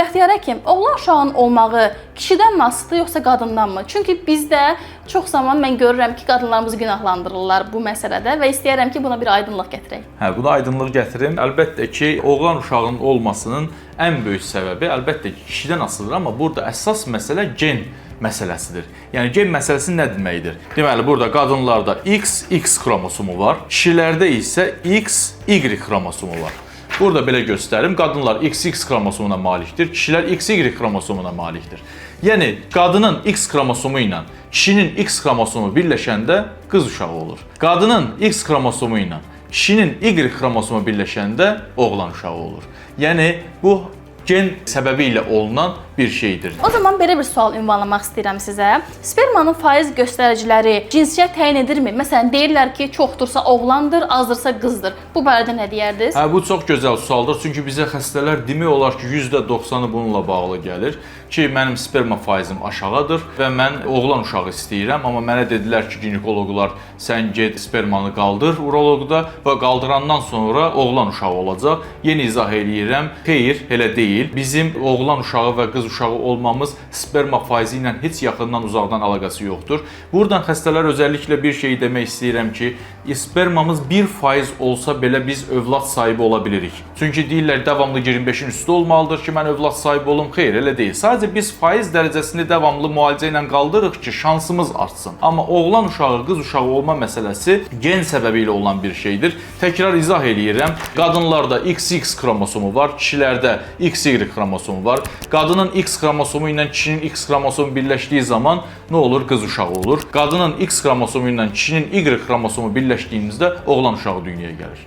Bəxtiyar həkim, oğlan uşağının olmağı kişidən asılıdır yoxsa qadından mı? Çünki bizdə çox zaman mən görürəm ki, qadınlarımızı günahlandırırlar bu məsələdə və istəyirəm ki, buna bir aydınlıq gətirək. Buna aydınlıq gətirim. Əlbəttə ki, oğlan uşağının olmasının ən böyük səbəbi əlbəttə ki, kişidən asılıdır, amma burada əsas məsələ gen məsələsidir. Yəni gen məsələsi nə deməkdir? Deməli, burada qadınlarda X xromosomu var, kişilərdə isə XY xromosomu var. Burada belə göstərim, qadınlar XX xromosomuna malikdir, kişilər XY xromosomuna malikdir. Yəni, qadının X xromosomu ilə kişinin X xromosomu birləşəndə qız uşağı olur. Qadının X xromosomu ilə kişinin Y xromosomu birləşəndə oğlan uşağı olur. Yəni, bu gen səbəbi ilə olunan bir şeydir. O zaman belə bir sual ünvanlamaq istəyirəm sizə. Spermanın faiz göstəriciləri cinsiyyət təyin edirmi? Məsələn, deyirlər ki, çoxdursa oğlandır, azdırsa qızdır. Bu barədə nə deyərdiniz? Bu çox gözəl sualdır. Çünki bizə xəstələr demək olar ki, %90-ı bununla bağlı gəlir ki, mənim sperma faizim aşağıdır və mən oğlan uşağı istəyirəm, amma mənə dedilər ki, ginekoloqlar, sən get spermanı qaldır uroloqda və qaldırandan sonra oğlan uşağı olacaq. Yeni izah eləyirəm. Xeyr, elə deyil. Bizim oğlan uşağı və qız uşağı olmamız sperma faizi ilə heç yaxından uzaqdan əlaqəsi yoxdur. Buradan xəstələr özəlliklə bir şey demək istəyirəm ki, spermamız 1% olsa belə biz övlad sahibi ola bilirik. Çünki deyirlər, davamlı 25-in üstü olmalıdır ki, mən övlad sahibi olum. Xeyr, elə deyil. Sadəcə biz faiz dərəcəsini davamlı müalicə ilə qaldırırıq ki, şansımız artsın. Amma oğlan uşağı, qız uşağı olma məsələsi gen səbəbi ilə olan bir şeydir. Təkrar izah eləyirəm. Qadınlarda XX xromosomu var, kişilərdə XY xromosomu var. Qadının X xromosomu ilə kişinin X xromosomu birləşdiyi zaman nə olur? Qız uşağı olur. Qadının X xromosomu ilə kişinin Y xromosomu birləşdiyimizdə oğlan uşağı dünyaya gəlir.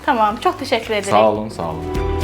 Tamam, çox təşəkkür ederim. Sağ olun, sağ olun.